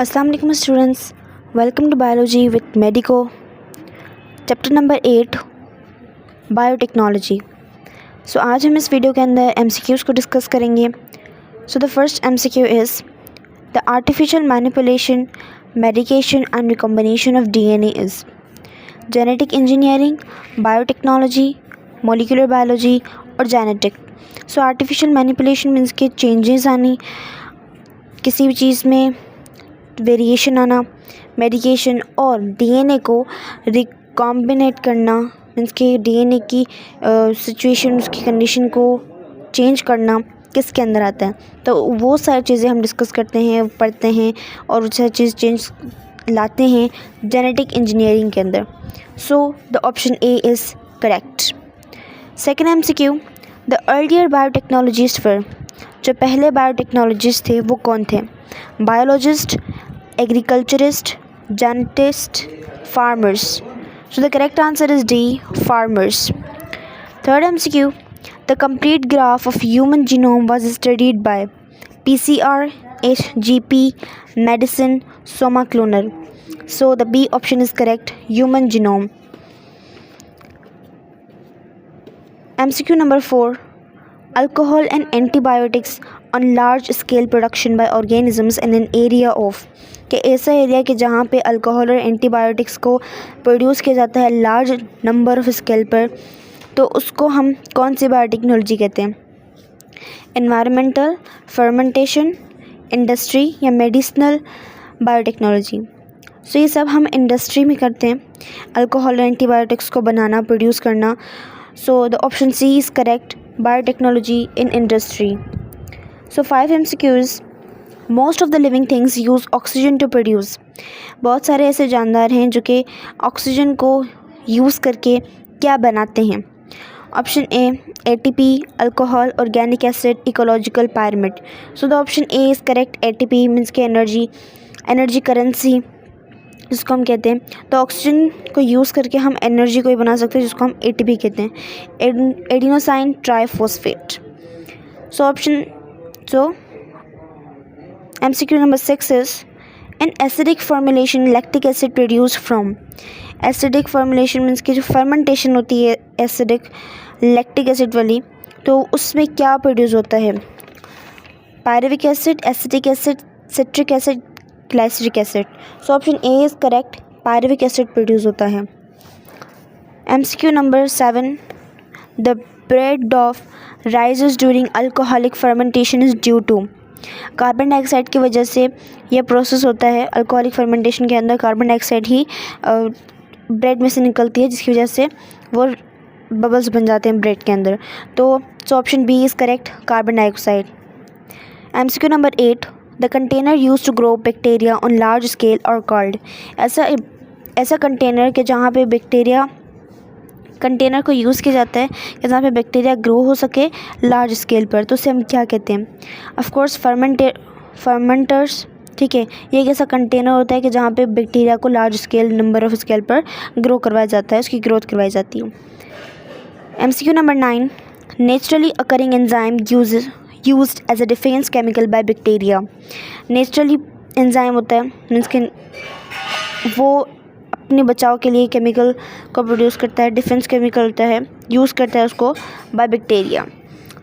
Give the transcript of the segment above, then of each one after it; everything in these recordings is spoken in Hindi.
Assalamu alaikum students, welcome to biology with Medico, chapter number 8 biotechnology. So आज हम इस वीडियो के अंदर MCQs को डिस्कस करेंगे। So the first MCQ is the artificial manipulation, medication and recombination of DNA is genetic engineering, biotechnology, molecular biology और जेनेटिक। सो आर्टिफिशियल मैनिपुलेशन मीन्स के चेंजेस आनी, किसी भी चीज़ में वेरिएशन आना, मेडिकेशन और DNA को रिकॉम्बिनेट करना मीन्स के DNA की सिचुएशन, उसकी कंडीशन को चेंज करना किसके अंदर आता है। तो वो सारी चीज़ें हम डिस्कस करते हैं, पढ़ते हैं और वो सारी चीज़ चेंज लाते हैं जेनेटिक इंजीनियरिंग के अंदर। So the option A is correct. Second MCQ, the earlier biotechnologist were, जो पहले बायोटेक्नोलॉजिस्ट थे वो कौन थे? Biologist, agriculturist, geneticist, farmers. So the correct answer is D, farmers. Third MCQ, the complete graph of human genome was studied by PCR, HGP, medicine, soma cloner. So the B option is correct, human genome. MCQ number 4, alcohol and antibiotics on large scale production by organisms in an area of, कि ऐसा एरिया कि जहाँ पे अल्कोहल और एंटीबायोटिक्स को प्रोड्यूस किया जाता है लार्ज नंबर ऑफ स्केल पर, तो उसको हम कौन सी बायोटेक्नोलॉजी कहते हैं? एनवायरमेंटल, फर्मेंटेशन, इंडस्ट्री या मेडिसिनल बायोटेक्नोलॉजी। सो ये सब हम इंडस्ट्री में करते हैं, अल्कोहल और एंटीबायोटिक्स को बनाना, प्रोड्यूस करना। So the option C is correct, biotechnology in industry. So 5 MCQs, most of the living things use oxygen to produce. बहुत सारे ऐसे जानदार हैं जो कि ऑक्सीजन को यूज़ करके क्या बनाते हैं? Option A ATP, alcohol, organic acid, ecological pyramid. So the option A is correct. ATP means के एनर्जी करेंसी जिसको हम कहते हैं। तो ऑक्सीजन को यूज़ करके हम एनर्जी को ही बना सकते हैं जिसको हम ATP कहते हैं, adenosine triphosphate. So MCQ number 6 is an acidic formulation lactic acid produced from। Acidic formulation means की जो फर्मेंटेशन होती है एसिडिक लैक्टिक एसिड वाली, तो उसमें क्या प्रोड्यूस होता है? Pyruvic acid, acetic acid, citric acid, glyceric acid. So option A is correct, pyruvic acid produce होता है। MCQ number 7, the bread of rises during alcoholic fermentation is due to. Carbon dioxide की वजह से यह प्रोसेस होता है। अल्कोहलिक फर्मेंटेशन के अंदर कार्बन डाइऑक्साइड ही ब्रेड में से निकलती है, जिसकी वजह से वो बबल्स बन जाते हैं ब्रेड के अंदर। तो option B is correct, carbon dioxide. MCQ number 8, the container use to grow bacteria on large scale are called. ऐसा कंटेनर के जहाँ पे कंटेनर को यूज़ किया जाता है कि जहाँ पे बैक्टीरिया ग्रो हो सके लार्ज स्केल पर, तो उसे हम क्या कहते हैं? Of course fermenters. ठीक है, ये एक ऐसा कंटेनर होता है कि जहाँ पे बैक्टीरिया को large scale number of scale पर ग्रो करवाया जाता है, उसकी ग्रोथ करवाई जाती है। MCQ number 9, naturally occurring enzyme used as a defense chemical by bacteria। Naturally enzyme होता है मीन्स के वो अपने बचाव के लिए केमिकल को प्रोड्यूस करता है, डिफेंस केमिकल होता है, यूज़ करता है उसको बाय बैक्टीरिया,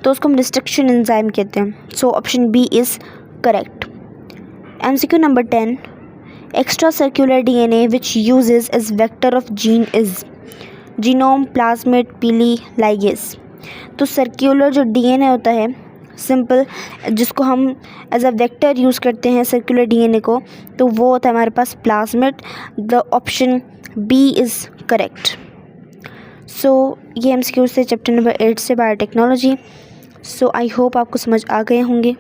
तो उसको हम डिस्ट्रक्शन एंजाइम कहते हैं। So option B is correct. MCQ number 10, extra circular DNA which uses as vector of gene is genome, plasmid, pili, ligase. तो सर्कुलर जो DNA होता है सिंपल, जिसको हम एज अ वेक्टर यूज़ करते हैं सर्कुलर DNA को, तो वो होता है हमारे पास plasmid. The option B is correct. So ये MCQ से चैप्टर नंबर 8 से बायोटेक्नोलॉजी। सो आई होप आपको समझ आ गए होंगे।